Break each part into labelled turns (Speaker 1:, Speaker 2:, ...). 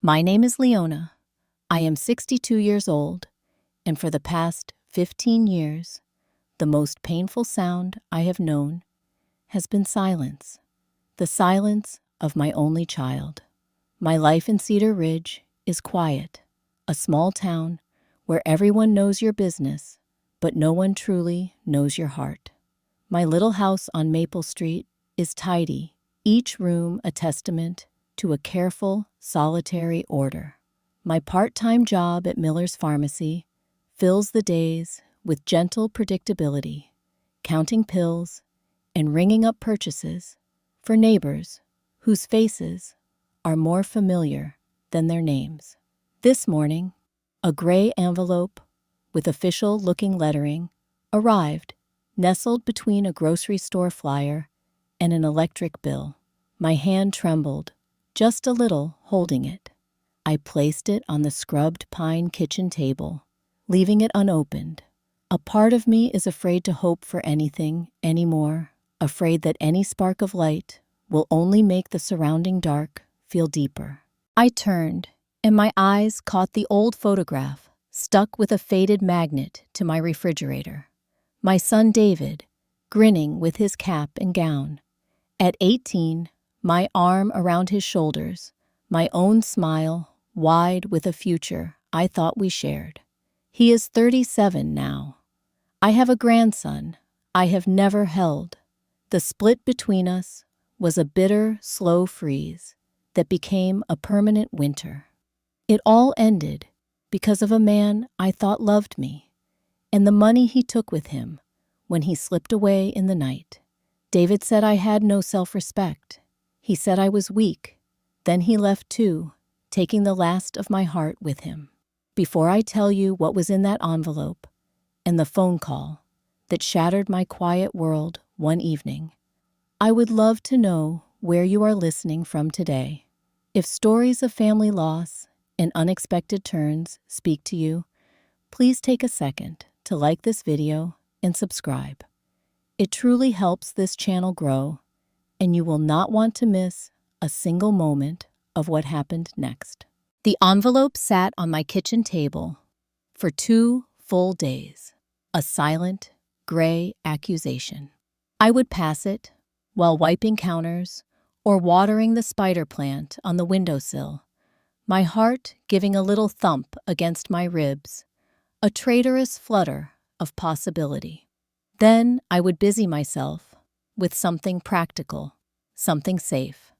Speaker 1: My name is Leona. I am 62 years old, and for the past 15 years, the most painful sound I have known has been silence. The silence of my only child. My life in Cedar Ridge is quiet, a small town where everyone knows your business, but no one truly knows your heart. My little house on Maple Street is tidy, each room a testament to a careful, solitary order. My part-time job at Miller's Pharmacy fills the days with gentle predictability, counting pills and ringing up purchases for neighbors whose faces are more familiar than their names. This morning, a gray envelope with official-looking lettering arrived, nestled between a grocery store flyer and an electric bill. My hand trembled, just a little, holding it. I placed it on the scrubbed pine kitchen table, leaving it unopened. A part of me is afraid to hope for anything anymore, afraid that any spark of light will only make the surrounding dark feel deeper. I turned, and my eyes caught the old photograph stuck with a faded magnet to my refrigerator. My son David, grinning with his cap and gown. At 18, my arm around his shoulders, my own smile wide with a future I thought we shared. He is 37 now. I have a grandson I have never held. The split between us was a bitter, slow freeze that became a permanent winter. It all ended because of a man I thought loved me, and the money he took with him when he slipped away in the night. David said I had no self-respect. He said I was weak. Then he left too, taking the last of my heart with him. Before I tell you what was in that envelope and the phone call that shattered my quiet world one evening, I would love to know where you are listening from today. If stories of family loss and unexpected turns speak to you, please take a second to like this video and subscribe. It truly helps this channel grow, and you will not want to miss a single moment of what happened next. The envelope sat on my kitchen table for 2 full days, a silent, gray accusation. I would pass it while wiping counters or watering the spider plant on the windowsill, my heart giving a little thump against my ribs, a traitorous flutter of possibility. Then I would busy myself with something practical, something safe,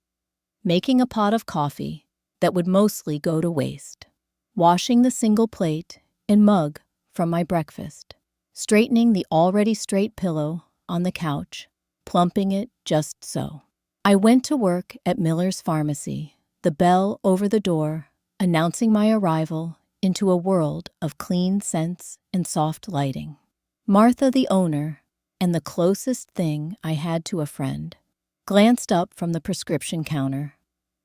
Speaker 1: making a pot of coffee that would mostly go to waste, washing the single plate and mug from my breakfast, straightening the already straight pillow on the couch, plumping it just so. I went to work at Miller's Pharmacy, the bell over the door announcing my arrival into a world of clean scents and soft lighting. Martha, the owner, and the closest thing I had to a friend, glanced up from the prescription counter.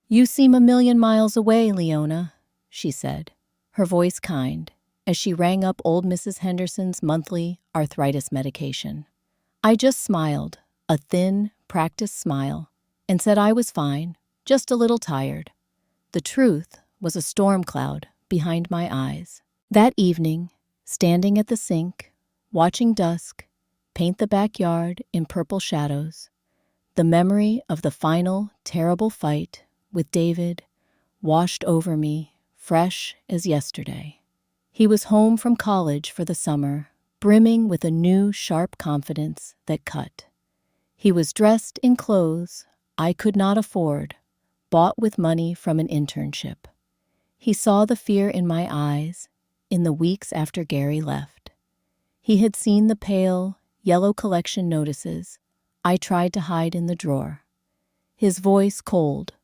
Speaker 1: "You seem a million miles away, Leona," she said, her voice kind, as she rang up old Mrs. Henderson's monthly arthritis medication. I just smiled, a thin, practiced smile, and said I was fine, just a little tired. The truth was a storm cloud behind my eyes. That evening, standing at the sink, watching dusk paint the backyard in purple shadows, the memory of the final terrible fight with David washed over me, fresh as yesterday. He was home from college for the summer, brimming with a new, sharp confidence that cut. He was dressed in clothes I could not afford, bought with money from an internship. He saw the fear in my eyes in the weeks after Gary left. He had seen the pale, yellow collection notices I tried to hide in the drawer. His voice, cold,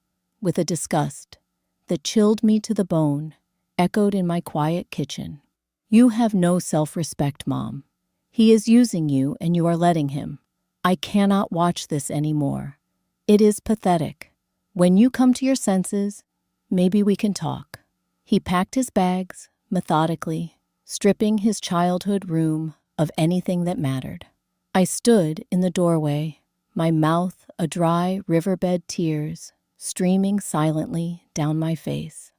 Speaker 1: with a disgust that chilled me to the bone, echoed in my quiet kitchen. "You have no self-respect, Mom. He is using you and you are letting him. I cannot watch this anymore. It is pathetic. When you come to your senses, maybe we can talk." He packed his bags methodically, stripping his childhood room of anything that mattered. I stood in the doorway, my mouth a dry riverbed, tears streaming silently down my face.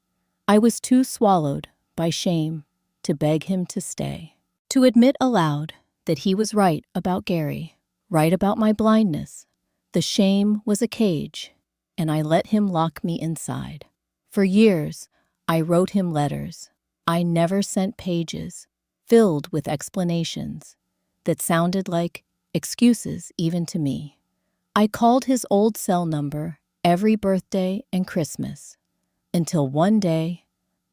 Speaker 1: I was too swallowed by shame to beg him to stay. To admit aloud that he was right about Gary, right about my blindness. The shame was a cage, and I let him lock me inside. For years, I wrote him letters. I never sent pages, filled with explanations that sounded like excuses even to me. I called his old cell number every birthday and Christmas, until one day,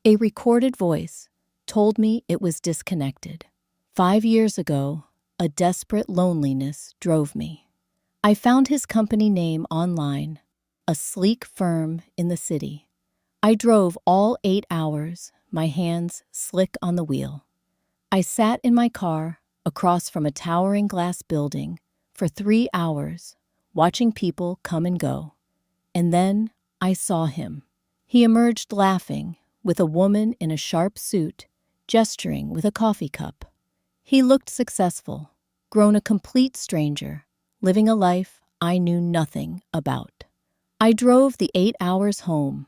Speaker 1: a recorded voice told me it was disconnected. 5 years ago, a desperate loneliness drove me. I found his company name online, a sleek firm in the city. I drove all 8 hours, my hands slick on the wheel. I sat in my car across from a towering glass building for 3 hours, watching people come and go. And then I saw him. He emerged laughing, with a woman in a sharp suit, gesturing with a coffee cup. He looked successful, grown a complete stranger, living a life I knew nothing about. I drove the 8 hours home,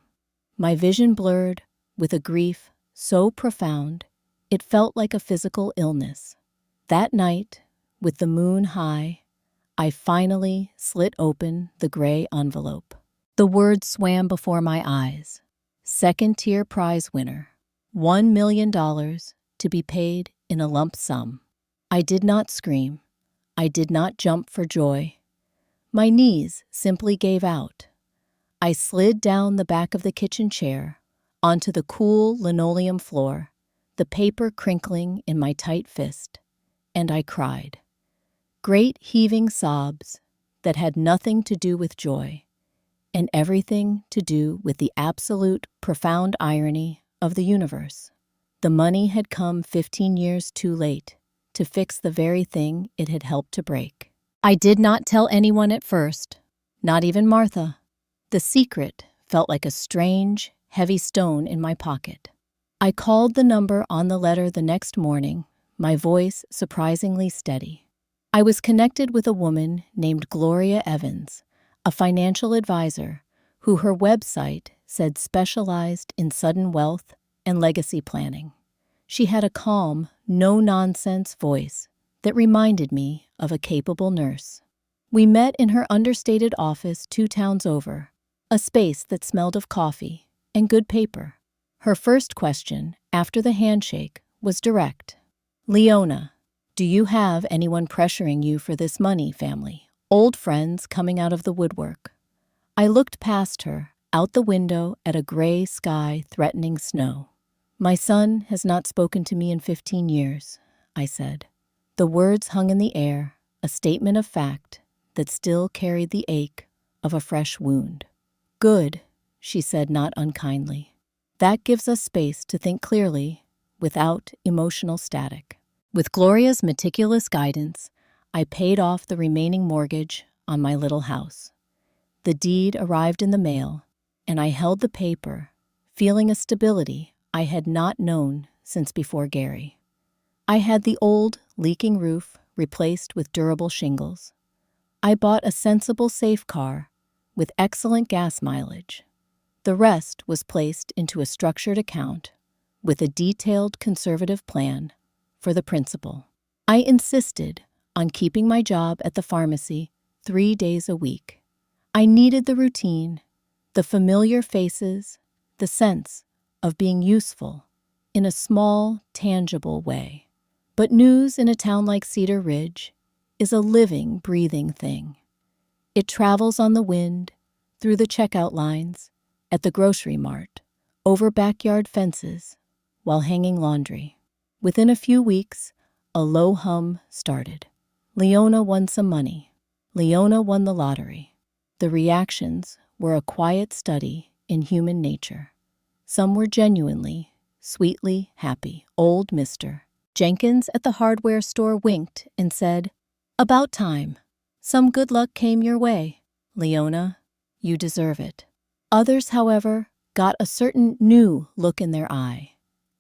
Speaker 1: my vision blurred with a grief so profound it felt like a physical illness. That night, with the moon high, I finally slit open the gray envelope. The words swam before my eyes. Second-tier prize winner. $1 million to be paid in a lump sum. I did not scream. I did not jump for joy. My knees simply gave out. I slid down the back of the kitchen chair, onto the cool linoleum floor, the paper crinkling in my tight fist, and I cried. Great heaving sobs that had nothing to do with joy, and everything to do with the absolute profound irony of the universe. The money had come 15 years too late to fix the very thing it had helped to break. I did not tell anyone at first, not even Martha. The secret felt like a strange, heavy stone in my pocket. I called the number on the letter the next morning, my voice surprisingly steady. I was connected with a woman named Gloria Evans, a financial advisor who her website said specialized in sudden wealth and legacy planning. She had a calm, no-nonsense voice that reminded me of a capable nurse. We met in her understated office 2 towns over, a space that smelled of coffee and good paper. Her first question, after the handshake, was direct. Leona, do you have anyone pressuring you for this money, family? Old friends coming out of the woodwork. I looked past her, out the window at a gray sky threatening snow. My son has not spoken to me in 15 years, I said. The words hung in the air, a statement of fact that still carried the ache of a fresh wound. Good, she said not unkindly. That gives us space to think clearly, without emotional static. With Gloria's meticulous guidance, I paid off the remaining mortgage on my little house. The deed arrived in the mail, and I held the paper, feeling a stability I had not known since before Gary. I had the old, leaking roof replaced with durable shingles. I bought a sensible safe car with excellent gas mileage. The rest was placed into a structured account with a detailed conservative plan for the principal. I insisted on keeping my job at the pharmacy 3 days a week. I needed the routine, the familiar faces, the sense of being useful in a small, tangible way. But news in a town like Cedar Ridge is a living, breathing thing. It travels on the wind, through the checkout lines, at the grocery mart, over backyard fences, while hanging laundry. Within a few weeks, a low hum started. Leona won some money. Leona won the lottery. The reactions were a quiet study in human nature. Some were genuinely, sweetly happy. Old Mr. Jenkins at the hardware store winked and said, "About time. Some good luck came your way. Leona, you deserve it." Others, however, got a certain new look in their eye,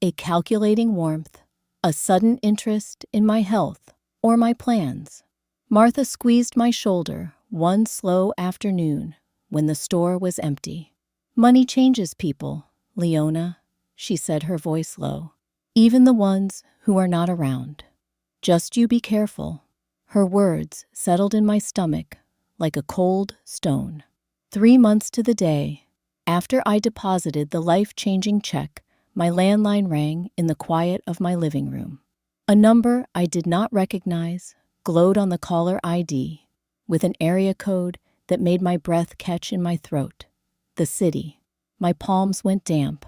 Speaker 1: a calculating warmth, a sudden interest in my health or my plans. Martha squeezed my shoulder one slow afternoon when the store was empty. "Money changes people, Leona. she said, her voice low. Even the ones who are not around. Just you be careful. Her words settled in my stomach like a cold stone. 3 months to the day, after I deposited the life-changing check, my landline rang in the quiet of my living room. A number I did not recognize glowed on the caller ID with an area code that made my breath catch in my throat. The city. My palms went damp.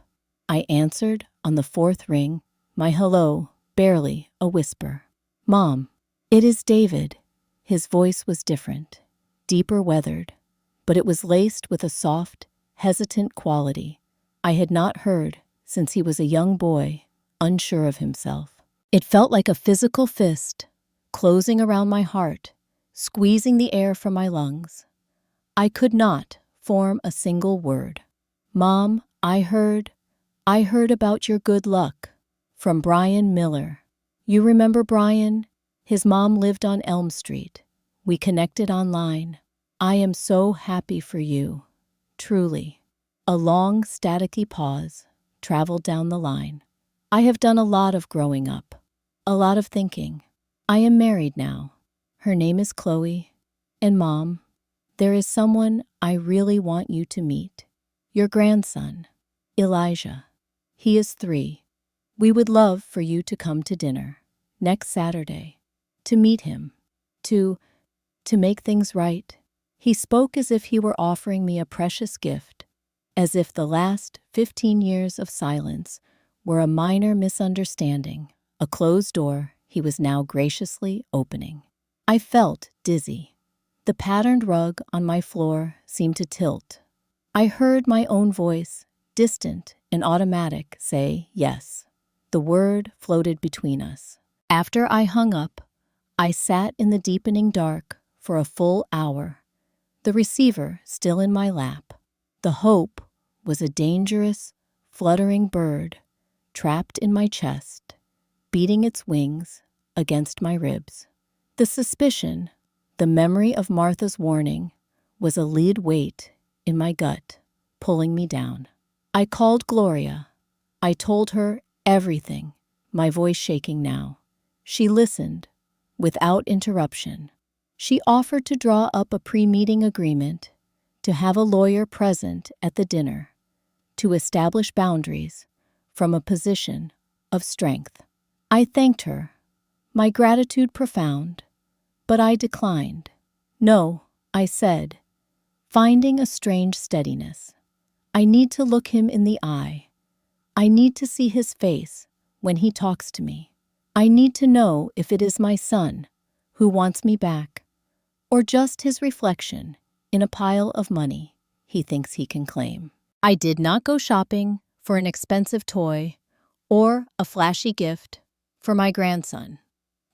Speaker 1: I answered on the 4th ring, my hello barely a whisper. "Mom, it is David." His voice was different, deeper weathered, but it was laced with a soft, hesitant quality I had not heard since he was a young boy, unsure of himself. It felt like a physical fist, closing around my heart, squeezing the air from my lungs. I could not form a single word. "Mom, I heard about your good luck." From Brian Miller. "You remember Brian? His mom lived on Elm Street. We connected online. I am so happy for you. Truly." A long, staticky pause traveled down the line. I have done a lot of growing up, a lot of thinking. I am married now. Her name is Chloe. And Mom, there is someone I really want you to meet. Your grandson, Elijah. He is 3. We would love for you to come to dinner next Saturday, to meet him, to make things right. He spoke as if he were offering me a precious gift, as if the last 15 years of silence were a minor misunderstanding, a closed door he was now graciously opening. I felt dizzy. The patterned rug on my floor seemed to tilt. I heard my own voice, distant and automatic, say yes. The word floated between us. After I hung up, I sat in the deepening dark for a full hour, the receiver still in my lap. The hope was a dangerous, fluttering bird trapped in my chest, beating its wings against my ribs. The suspicion, the memory of Martha's warning, was a lead weight in my gut, pulling me down. I called Gloria. I told her everything, my voice shaking now. She listened, without interruption. She offered to draw up a pre-meeting agreement, to have a lawyer present at the dinner, to establish boundaries from a position of strength. I thanked her, my gratitude profound, but I declined. "No," I said, finding a strange steadiness. "I need to look him in the eye. I need to see his face when he talks to me. I need to know if it is my son who wants me back, or just his reflection in a pile of money he thinks he can claim." I did not go shopping for an expensive toy or a flashy gift for my grandson.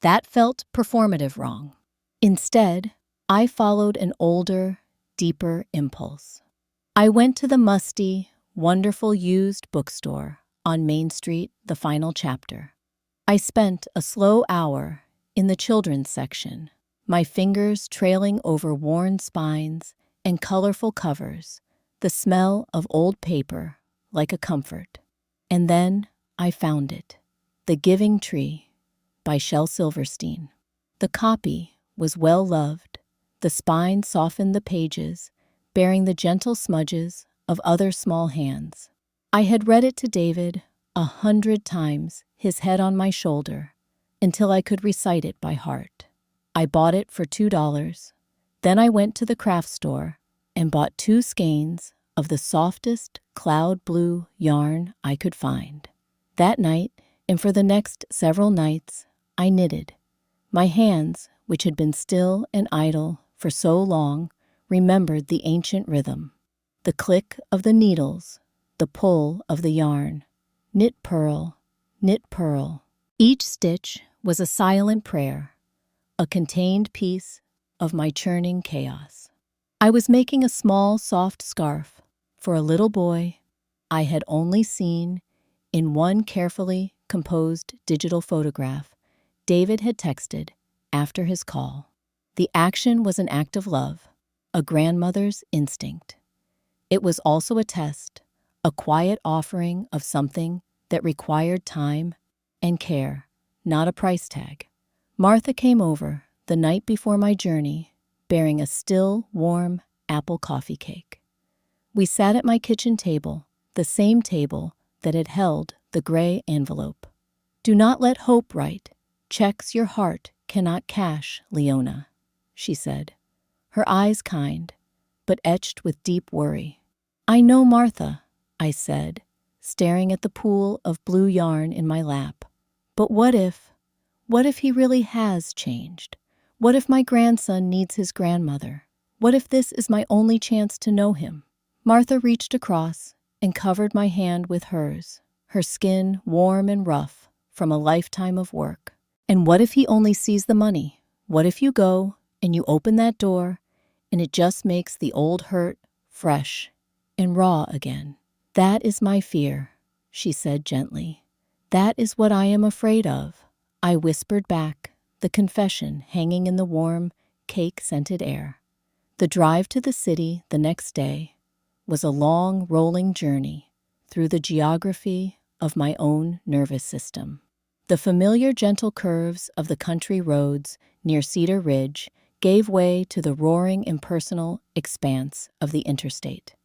Speaker 1: That felt performative wrong. Instead, I followed an older, deeper impulse. I went to the musty, wonderful used bookstore on Main Street, the final chapter. I spent a slow hour in the children's section, my fingers trailing over worn spines and colorful covers, the smell of old paper like a comfort. And then I found it, The Giving Tree by Shel Silverstein. The copy was well loved, the spine softened the pages, bearing the gentle smudges of other small hands. I had read it to David 100 times, his head on my shoulder, until I could recite it by heart. I bought it for $2. Then I went to the craft store and bought 2 skeins of the softest cloud blue yarn I could find. That night, and for the next several nights, I knitted. My hands, which had been still and idle for so long, remembered the ancient rhythm. The click of the needles, the pull of the yarn. Knit, purl, knit, purl. Each stitch was a silent prayer, a contained piece of my churning chaos. I was making a small, soft scarf for a little boy I had only seen in one carefully composed digital photograph David had texted after his call. The action was an act of love, a grandmother's instinct. It was also a test, a quiet offering of something that required time and care, not a price tag. Martha came over the night before my journey, bearing a still, warm apple coffee cake. We sat at my kitchen table, the same table that had held the gray envelope. "Do not let hope write checks your heart cannot cash, Leona," she said, her eyes kind, but etched with deep worry. "I know, Martha," I said, staring at the pool of blue yarn in my lap. "But what if he really has changed? What if my grandson needs his grandmother? What if this is my only chance to know him?" Martha reached across and covered my hand with hers, her skin warm and rough from a lifetime of work. "And what if he only sees the money? What if you go and you open that door and it just makes the old hurt fresh and raw again?" "That is my fear," she said gently. "That is what I am afraid of," I whispered back, the confession hanging in the warm, cake-scented air. The drive to the city the next day was a long, rolling journey through the geography of my own nervous system. The familiar gentle curves of the country roads near Cedar Ridge gave way to the roaring, impersonal expanse of the interstate.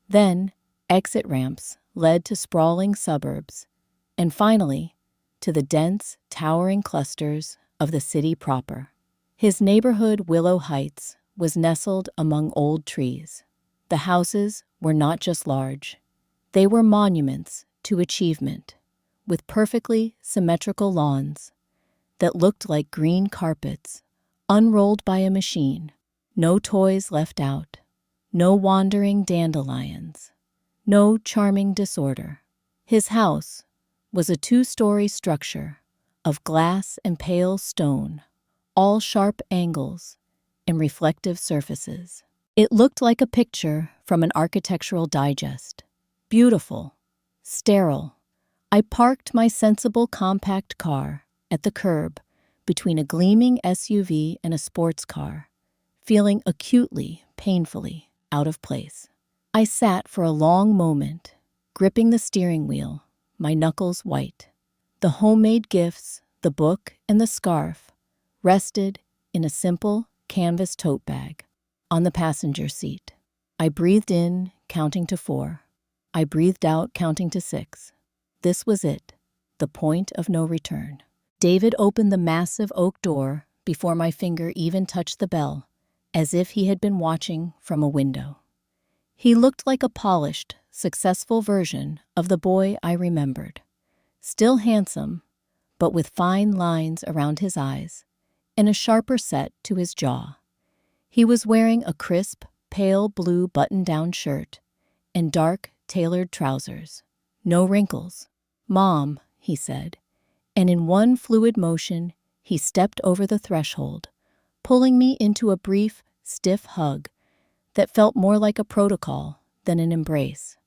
Speaker 1: Then, exit ramps led to sprawling suburbs, and finally, to the dense, towering clusters of the city proper. His neighborhood, Willow Heights, was nestled among old trees. The houses were not just large. They were monuments to achievement, with perfectly symmetrical lawns that looked like green carpets unrolled by a machine. No toys left out, no wandering dandelions, no charming disorder. His house was a 2-story structure of glass and pale stone, all sharp angles and reflective surfaces. It looked like a picture from an architectural digest. Beautiful, sterile. I parked my sensible compact car at the curb between a gleaming SUV and a sports car, feeling acutely, painfully out of place. I sat for a long moment, gripping the steering wheel, my knuckles white. The homemade gifts, the book, and the scarf rested in a simple canvas tote bag on the passenger seat. I breathed in, counting to 4. I breathed out, counting to 6. This was it, the point of no return. David opened the massive oak door before my finger even touched the bell, as if he had been watching from a window. He looked like a polished, successful version of the boy I remembered. Still handsome, but with fine lines around his eyes and a sharper set to his jaw. He was wearing a crisp, pale blue button-down shirt and dark, tailored trousers. No wrinkles. "Mom," he said, and in one fluid motion, he stepped over the threshold, pulling me into a brief, stiff hug that felt more like a protocol than an embrace.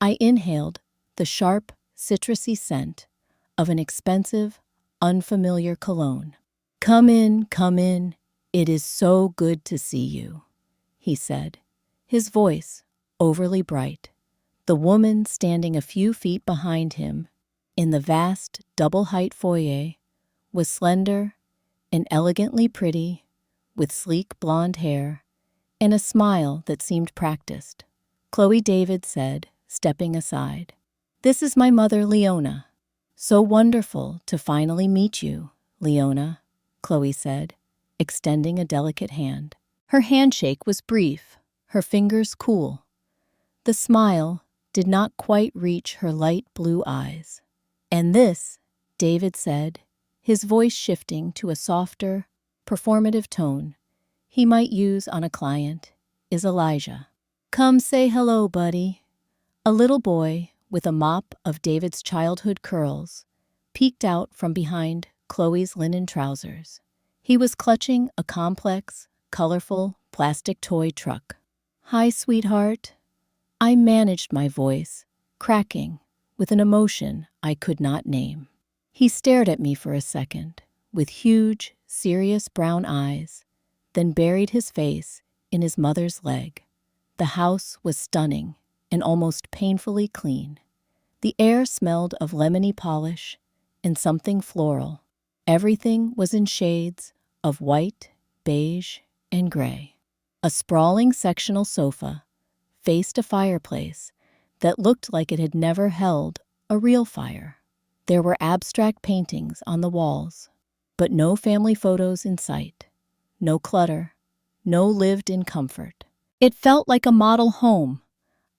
Speaker 1: I inhaled the sharp, citrusy scent of an expensive, unfamiliar cologne. Come in. It is so good to see you," he said, his voice overly bright. The woman standing a few feet behind him in the vast double-height foyer was slender and elegantly pretty, with sleek blonde hair and a smile that seemed practiced. "Chloe," David said, stepping aside. "This is my mother, Leona." "So wonderful to finally meet you, Leona," Chloe said, extending a delicate hand. Her handshake was brief, her fingers cool. The smile did not quite reach her light blue eyes. "And this," David said, his voice shifting to a softer, performative tone he might use on a client, "is Elijah. Come say hello, buddy." A little boy with a mop of David's childhood curls peeked out from behind Chloe's linen trousers. He was clutching a complex, colorful plastic toy truck. "Hi, sweetheart." I managed my voice, cracking with an emotion I could not name. He stared at me for a second, with huge, serious brown eyes, then buried his face in his mother's leg. The house was stunning and almost painfully clean. The air smelled of lemony polish and something floral. Everything was in shades of white, beige, and gray. A sprawling sectional sofa faced a fireplace that looked like it had never held a real fire. There were abstract paintings on the walls, but no family photos in sight. No clutter, no lived-in comfort. It felt like a model home,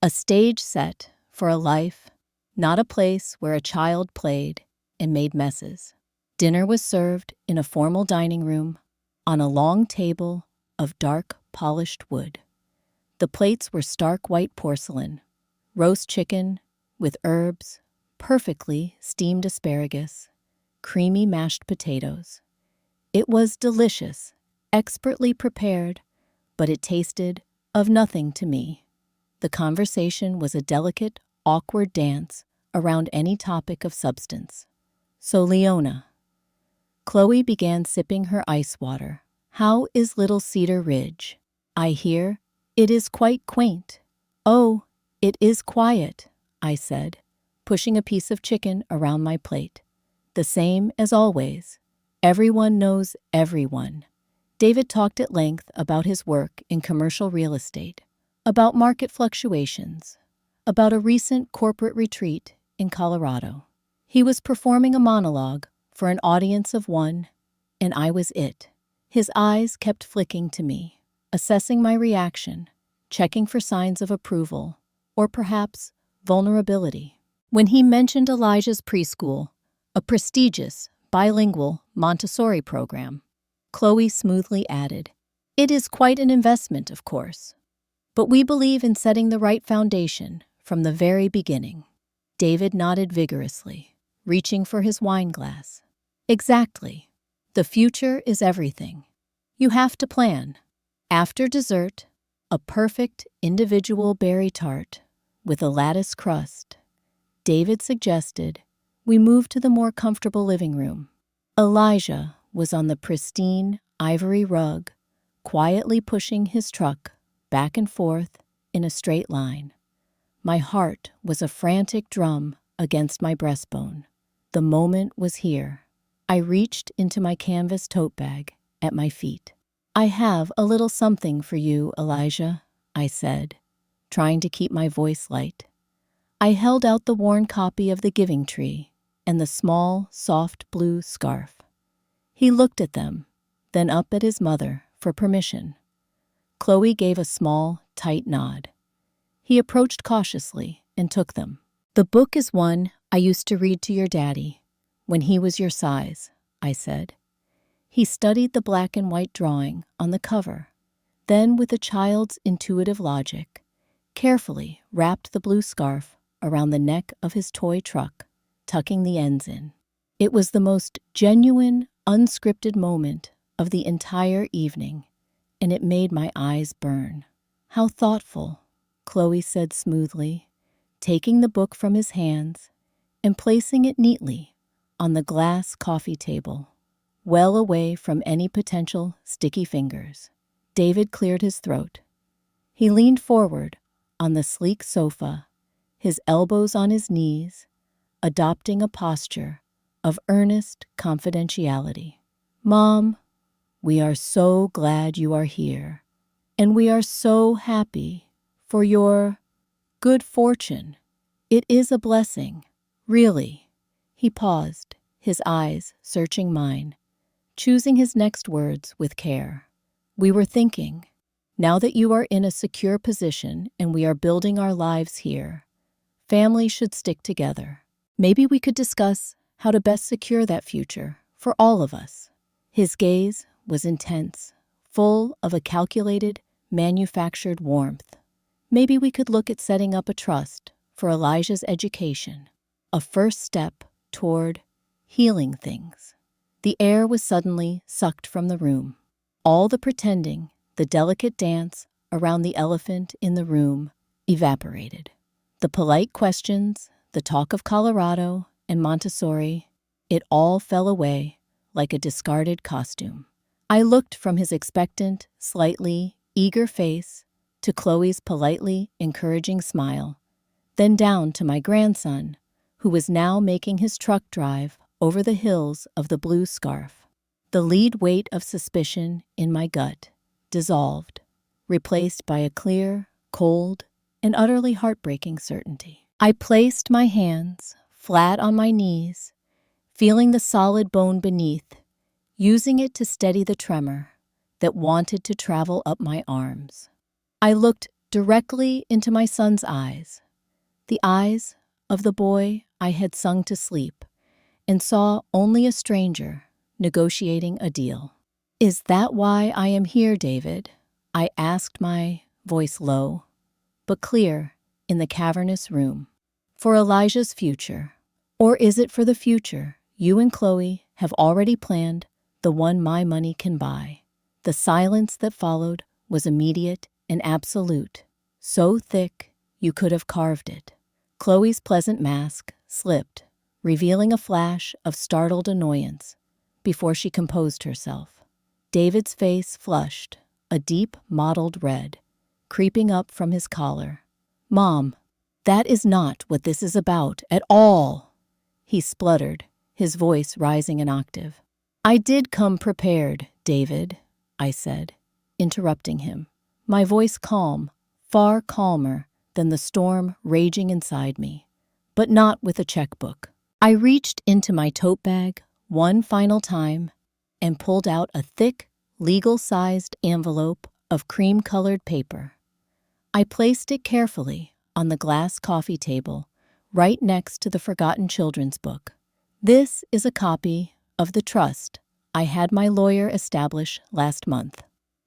Speaker 1: a stage set for a life, not a place where a child played and made messes. Dinner was served in a formal dining room on a long table of dark, polished wood. The plates were stark white porcelain, roast chicken with herbs, perfectly steamed asparagus, creamy mashed potatoes. It was delicious, expertly prepared, but it tasted of nothing to me. The conversation was a delicate, awkward dance around any topic of substance. So, Leona. Chloe began sipping her ice water. How is Little Cedar Ridge? I hear it is quite quaint. Oh, it is quiet, I said, pushing a piece of chicken around my plate. The same as always. Everyone knows everyone. David talked at length about his work in commercial real estate, about market fluctuations, about a recent corporate retreat in Colorado. He was performing a monologue for an audience of one, and I was it. His eyes kept flicking to me, assessing my reaction, checking for signs of approval, or perhaps vulnerability. When he mentioned Elijah's preschool, a prestigious, bilingual Montessori program, Chloe smoothly added, "It is quite an investment, of course. But we believe in setting the right foundation from the very beginning." David nodded vigorously, reaching for his wine glass. Exactly. The future is everything. You have to plan. After dessert, a perfect individual berry tart with a lattice crust, David suggested we move to the more comfortable living room. Elijah was on the pristine ivory rug, quietly pushing his truck back and forth in a straight line. My heart was a frantic drum against my breastbone. The moment was here. I reached into my canvas tote bag at my feet. "I have a little something for you, Elijah," I said, trying to keep my voice light. I held out the worn copy of The Giving Tree and the small, soft blue scarf. He looked at them, then up at his mother for permission. Chloe gave a small, tight nod. He approached cautiously and took them. "The book is one I used to read to your daddy when he was your size," I said. He studied the black and white drawing on the cover, then with a child's intuitive logic, carefully wrapped the blue scarf around the neck of his toy truck, tucking the ends in. It was the most genuine, unscripted moment of the entire evening, and it made my eyes burn. "How thoughtful," Chloe said smoothly, taking the book from his hands and placing it neatly on the glass coffee table, well away from any potential sticky fingers. David cleared his throat. He leaned forward on the sleek sofa, his elbows on his knees, adopting a posture of earnest confidentiality. "Mom, we are so glad you are here, and we are so happy for your good fortune. It is a blessing, really." He paused, his eyes searching mine, choosing his next words with care. "We were thinking, now that you are in a secure position and we are building our lives here, families should stick together. Maybe we could discuss how to best secure that future for all of us." His gaze was intense, full of a calculated, manufactured warmth. "Maybe we could look at setting up a trust for Elijah's education, a first step toward healing things." The air was suddenly sucked from the room. All the pretending, the delicate dance around the elephant in the room evaporated. The polite questions, the talk of Colorado and Montessori, it all fell away like a discarded costume. I looked from his expectant, slightly eager face to Chloe's politely encouraging smile, then down to my grandson, who was now making his truck drive over the hills of the blue scarf. The lead weight of suspicion in my gut dissolved, replaced by a clear, cold, and utterly heartbreaking certainty. I placed my hands flat on my knees, feeling the solid bone beneath, using it to steady the tremor that wanted to travel up my arms. I looked directly into my son's eyes, the eyes of the boy I had sung to sleep, and saw only a stranger negotiating a deal. "Is that why I am here, David?" I asked, my voice low but clear in the cavernous room. "For Elijah's future? Or is it for the future you and Chloe have already planned, the one my money can buy?" The silence that followed was immediate and absolute, so thick you could have carved it. Chloe's pleasant mask slipped, revealing a flash of startled annoyance before she composed herself. David's face flushed, a deep mottled red, creeping up from his collar. "Mom, that is not what this is about at all," he spluttered, his voice rising an octave. "I did come prepared, David," I said, interrupting him, my voice calm, far calmer than the storm raging inside me, but not with a checkbook. I reached into my tote bag one final time and pulled out a thick, legal-sized envelope of cream-colored paper. I placed it carefully on the glass coffee table right next to the forgotten children's book. "This is a copy of the trust I had my lawyer establish last month,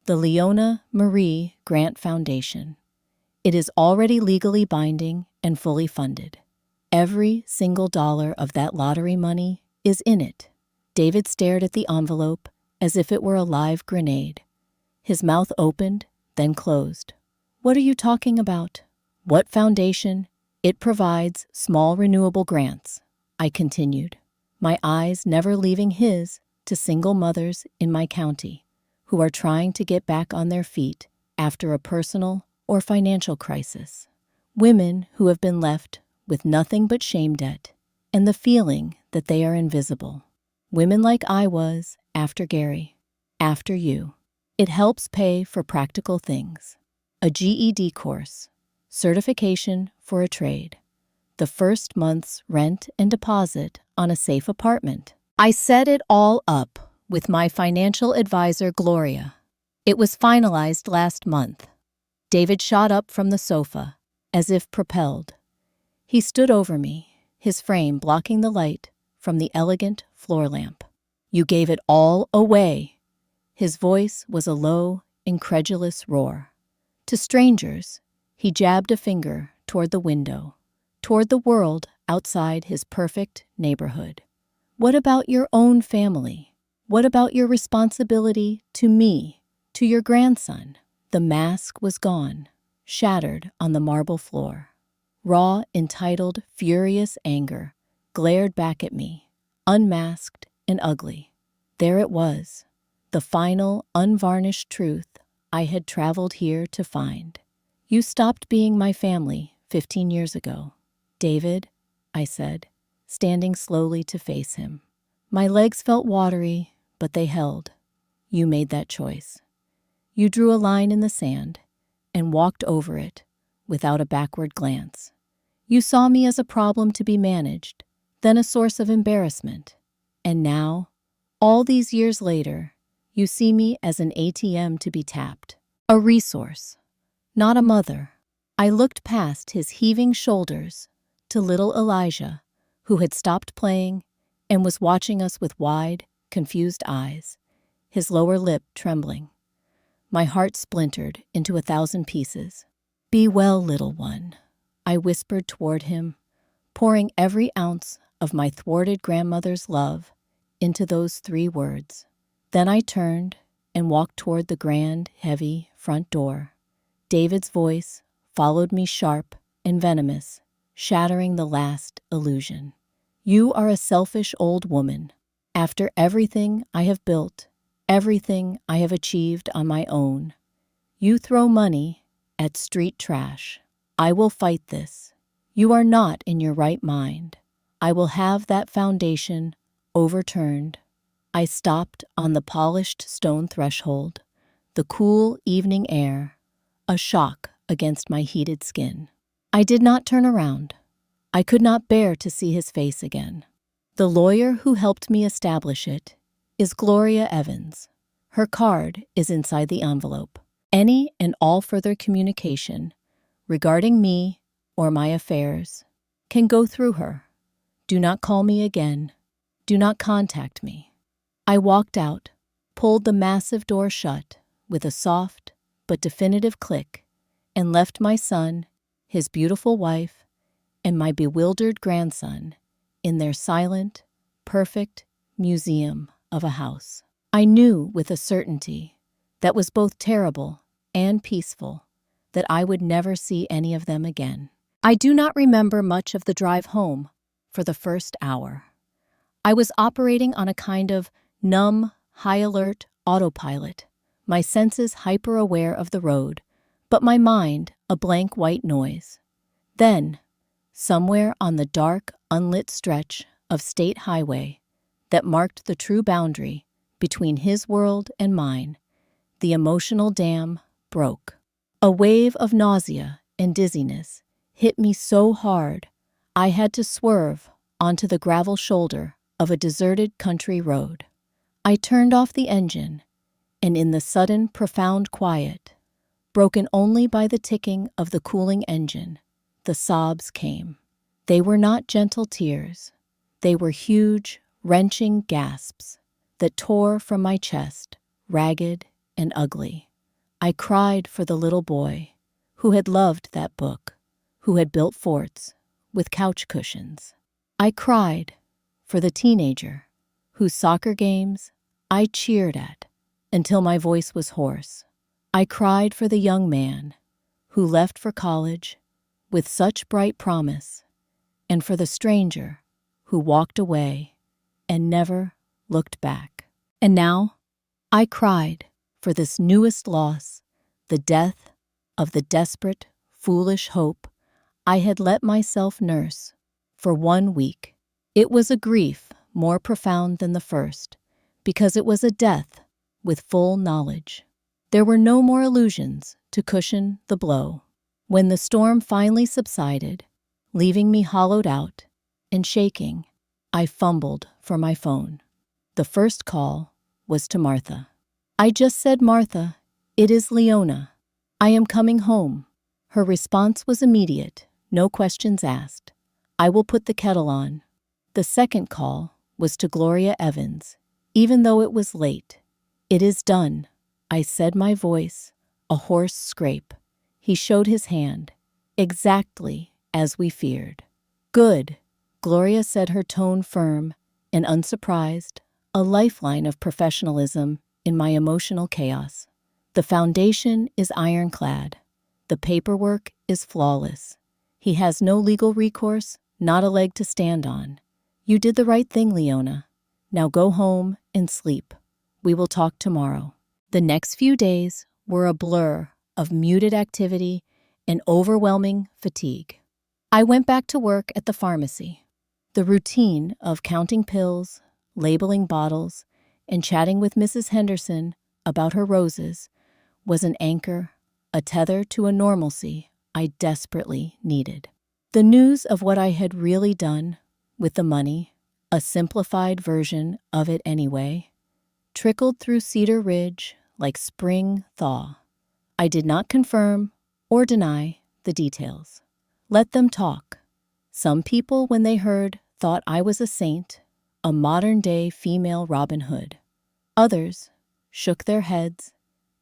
Speaker 1: the Leona Marie Grant Foundation. It is already legally binding and fully funded. Every single dollar of that lottery money is in it." David stared at the envelope as if it were a live grenade. His mouth opened, then closed. "What are you talking about?" "What foundation? It provides small renewable grants," I continued, my eyes never leaving his, to single mothers in my county who are trying to get back on their feet after a personal or financial crisis. Women who have been left with nothing but shame debt and the feeling that they are invisible. Women like I was after Gary, after you. It helps pay for practical things. A GED course, certification for a trade, the first month's rent and deposit on a safe apartment. I set it all up with my financial advisor, Gloria. It was finalized last month. David shot up from the sofa, as if propelled. He stood over me, his frame blocking the light from the elegant floor lamp. "You gave it all away." His voice was a low, incredulous roar. To strangers, he jabbed a finger toward the window, toward the world outside his perfect neighborhood. "What about your own family? What about your responsibility to me, to your grandson?" The mask was gone, shattered on the marble floor. Raw, entitled, furious anger glared back at me, unmasked and ugly. There it was, the final, unvarnished truth I had traveled here to find. "You stopped being my family 15 years ago, David," I said, standing slowly to face him. My legs felt watery, but they held. "You made that choice. You drew a line in the sand and walked over it without a backward glance. You saw me as a problem to be managed, then a source of embarrassment. And now, all these years later, you see me as an ATM to be tapped, a resource, not a mother." I looked past his heaving shoulders to little Elijah, who had stopped playing and was watching us with wide, confused eyes, his lower lip trembling. My heart splintered into 1,000 pieces. "Be well, little one," I whispered toward him, pouring every ounce of my thwarted grandmother's love into those 3 words. Then I turned and walked toward the grand, heavy front door. David's voice followed me, sharp and venomous, shattering the last illusion. "You are a selfish old woman. After everything I have built, everything I have achieved on my own, you throw money at street trash. I will fight this. You are not in your right mind. I will have that foundation overturned. I stopped on the polished stone threshold, the cool evening air, a shock against my heated skin. I did not turn around. I could not bear to see his face again. The lawyer who helped me establish it is Gloria Evans. Her card is inside the envelope. Any and all further communication regarding me or my affairs can go through her. Do not call me again. Do not contact me. I walked out, pulled the massive door shut with a soft but definitive click, and left my son, his beautiful wife, and my bewildered grandson in their silent, perfect museum of a house. I knew with a certainty that was both terrible and peaceful that I would never see any of them again. I do not remember much of the drive home for the first hour. I was operating on a kind of numb, high-alert autopilot, my senses hyper-aware of the road, but my mind a blank white noise. Then, somewhere on the dark, unlit stretch of state highway that marked the true boundary between his world and mine, the emotional dam broke. A wave of nausea and dizziness hit me so hard I had to swerve onto the gravel shoulder of a deserted country road. I turned off the engine, and in the sudden, profound quiet, broken only by the ticking of the cooling engine, the sobs came. They were not gentle tears. They were huge, wrenching gasps that tore from my chest, ragged and ugly. I cried for the little boy who had loved that book, who had built forts with couch cushions. I cried for the teenager whose soccer games I cheered at until my voice was hoarse. I cried for the young man who left for college with such bright promise, and for the stranger who walked away and never looked back. And now I cried for this newest loss, the death of the desperate, foolish hope I had let myself nurse for 1 week. It was a grief more profound than the first, because it was a death with full knowledge. There were no more illusions to cushion the blow. When the storm finally subsided, leaving me hollowed out and shaking, I fumbled for my phone. The first call was to Martha. I just said, "Martha, it is Leona. I am coming home." Her response was immediate, no questions asked. "I will put the kettle on." The second call was to Gloria Evans, even though it was late. "It is done," I said, my voice a hoarse scrape. He showed his hand, exactly as we feared. "Good," Gloria said, her tone firm and unsurprised, a lifeline of professionalism in my emotional chaos. "The foundation is ironclad. The paperwork is flawless. He has no legal recourse, not a leg to stand on. You did the right thing, Leona. Now go home and sleep. We will talk tomorrow." The next few days were a blur of muted activity and overwhelming fatigue. I went back to work at the pharmacy. The routine of counting pills, labeling bottles, and chatting with Mrs. Henderson about her roses was an anchor, a tether to a normalcy I desperately needed. The news of what I had really done with the money, a simplified version of it anyway, trickled through Cedar Ridge like spring thaw. I did not confirm or deny the details. Let them talk. Some people, when they heard, thought I was a saint, a modern-day female Robin Hood. Others shook their heads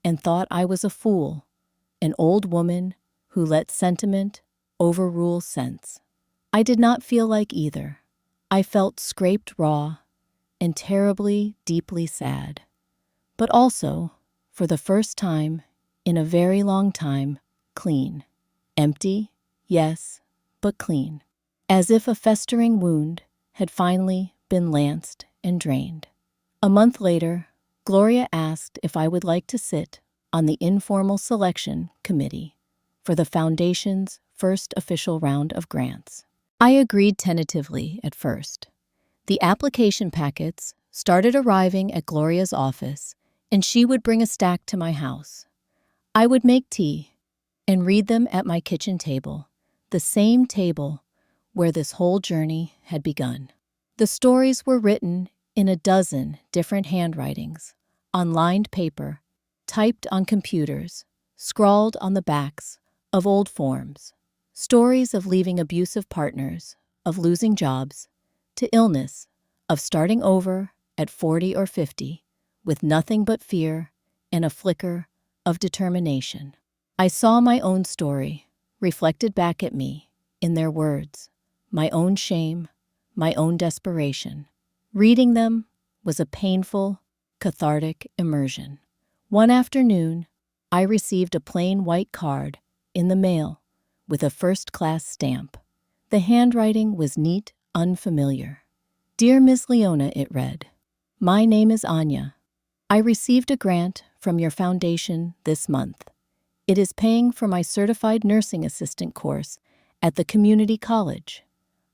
Speaker 1: and thought I was a fool, an old woman who let sentiment overrule sense. I did not feel like either. I felt scraped raw and terribly, deeply sad. But also, for the first time in a very long time, clean. Empty, yes, but clean. As if a festering wound had finally been lanced and drained. A month later, Gloria asked if I would like to sit on the informal selection committee for the Foundation's first official round of grants. I agreed tentatively at first. The application packets started arriving at Gloria's office, and she would bring a stack to my house. I would make tea and read them at my kitchen table, the same table where this whole journey had begun. The stories were written in a dozen different handwritings, on lined paper, typed on computers, scrawled on the backs of old forms. Stories of leaving abusive partners, of losing jobs, to illness, of starting over at 40 or 50, with nothing but fear and a flicker of determination. I saw my own story reflected back at me in their words, my own shame, my own desperation. Reading them was a painful, cathartic immersion. One afternoon, I received a plain white card in the mail with a first-class stamp. The handwriting was neat, unfamiliar. Dear Ms. Leona, it read, my name is Anya. I received a grant from your foundation this month. It is paying for my certified nursing assistant course at the community college.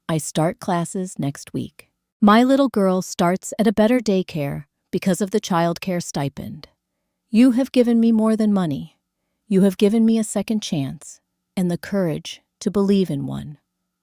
Speaker 1: I start classes next week. My little girl starts at a better daycare because of the childcare stipend. You have given me more than money. You have given me a second chance and the courage to believe in one.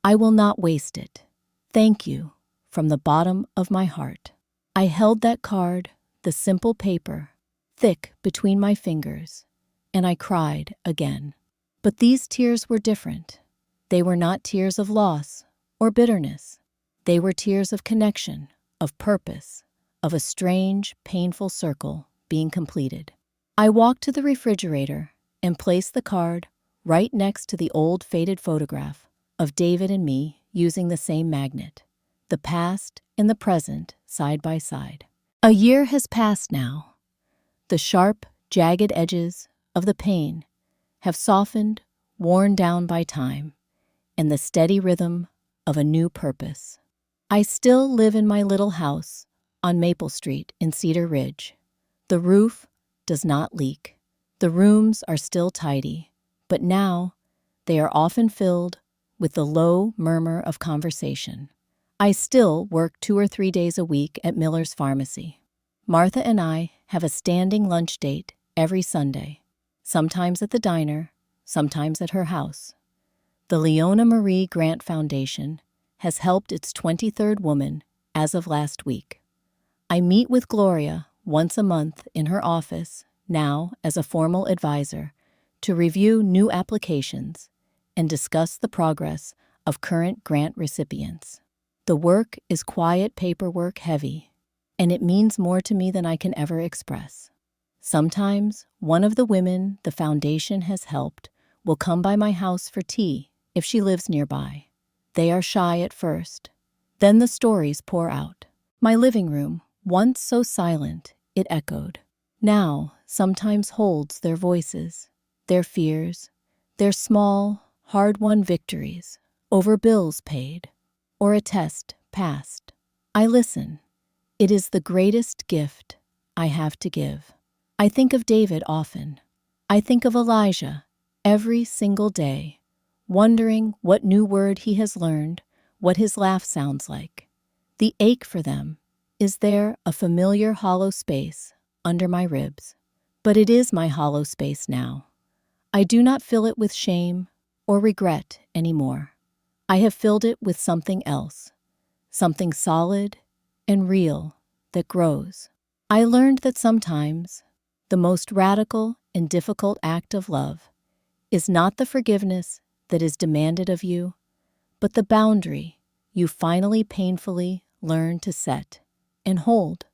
Speaker 1: I will not waste it. Thank you from the bottom of my heart. I held that card, the simple paper, thick between my fingers, and I cried again. But these tears were different. They were not tears of loss or bitterness. They were tears of connection, of purpose, of a strange, painful circle being completed. I walked to the refrigerator and placed the card right next to the old faded photograph of David and me using the same magnet, the past and the present side by side. A year has passed now. The sharp, jagged edges of the pain have softened, worn down by time, and the steady rhythm of a new purpose. I still live in my little house on Maple Street in Cedar Ridge. The roof does not leak. The rooms are still tidy, but now they are often filled with the low murmur of conversation. I still work 2 or 3 days a week at Miller's Pharmacy. Martha and I have a standing lunch date every Sunday, sometimes at the diner, sometimes at her house. The Leona Marie Grant Foundation has helped its 23rd woman as of last week. I meet with Gloria once a month in her office, now as a formal advisor, to review new applications and discuss the progress of current grant recipients. The work is quiet paperwork heavy, and it means more to me than I can ever express. Sometimes, one of the women the foundation has helped will come by my house for tea if she lives nearby. They are shy at first. Then the stories pour out. My living room, once so silent, it echoed, now sometimes holds their voices, their fears, their small, hard-won victories over bills paid or a test passed. I listen. It is the greatest gift I have to give. I think of David often. I think of Elijah every single day, wondering what new word he has learned, what his laugh sounds like. The ache for them. Is there a familiar hollow space under my ribs? But it is my hollow space now. I do not fill it with shame or regret anymore. I have filled it with something else, something solid and real that grows. I learned that sometimes the most radical and difficult act of love is not the forgiveness that is demanded of you, but the boundary you finally painfully learn to set and hold.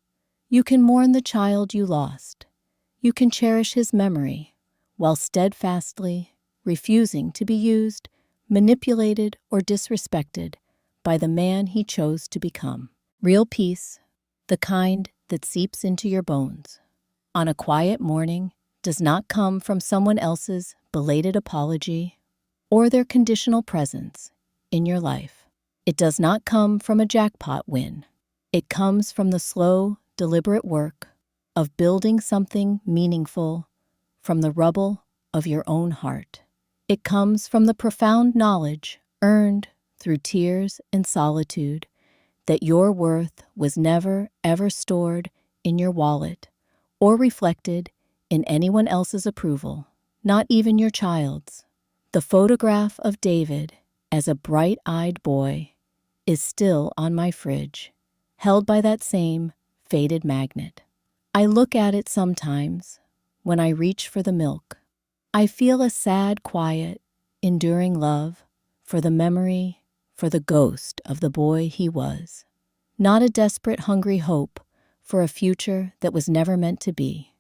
Speaker 1: You can mourn the child you lost. You can cherish his memory while steadfastly refusing to be used, manipulated, or disrespected by the man he chose to become. Real peace, the kind that seeps into your bones on a quiet morning, does not come from someone else's belated apology or their conditional presence in your life. It does not come from a jackpot win. It comes from the slow, deliberate work of building something meaningful from the rubble of your own heart. It comes from the profound knowledge earned through tears and solitude, that your worth was never, ever stored in your wallet or reflected in anyone else's approval, not even your child's. The photograph of David as a bright-eyed boy is still on my fridge, held by that same faded magnet. I look at it sometimes when I reach for the milk. I feel a sad, quiet, enduring love for the memory, for the ghost of the boy he was. Not a desperate, hungry hope for a future that was never meant to be.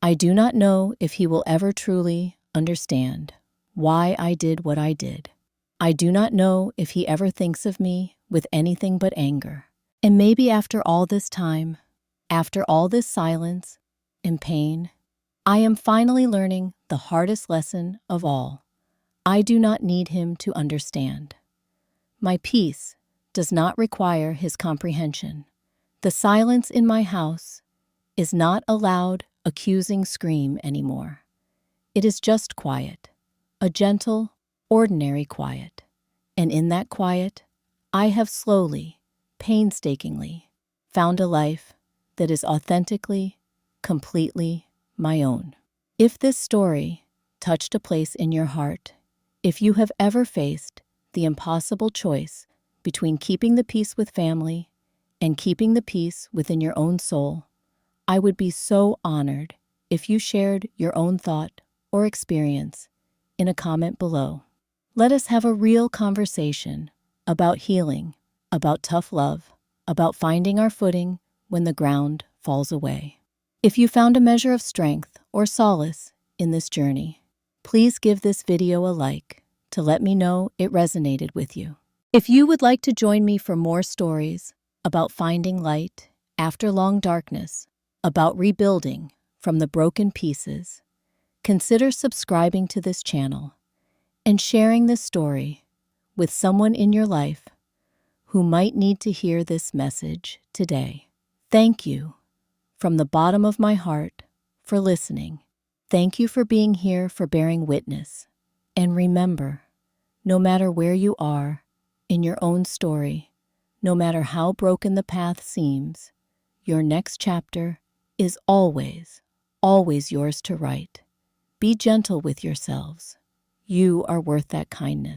Speaker 1: I do not know if he will ever truly understand why I did what I did. I do not know if he ever thinks of me with anything but anger. And maybe after all this time, after all this silence and pain, I am finally learning the hardest lesson of all. I do not need him to understand. My peace does not require his comprehension. The silence in my house is not a loud, accusing scream anymore. It is just quiet, a gentle, ordinary quiet. And in that quiet, I have slowly, painstakingly found a life that is authentically, completely my own. If this story touched a place in your heart, if you have ever faced the impossible choice between keeping the peace with family and keeping the peace within your own soul, I would be so honored if you shared your own thought or experience in a comment below. Let us have a real conversation about healing, about tough love, about finding our footing when the ground falls away. If you found a measure of strength or solace in this journey, please give this video a like to let me know it resonated with you. If you would like to join me for more stories about finding light after long darkness, about rebuilding from the broken pieces, consider subscribing to this channel and sharing this story with someone in your life who might need to hear this message today. Thank you from the bottom of my heart for listening. Thank you for being here, for bearing witness. And remember, no matter where you are in your own story, no matter how broken the path seems, your next chapter is always, always yours to write. Be gentle with yourselves. You are worth that kindness.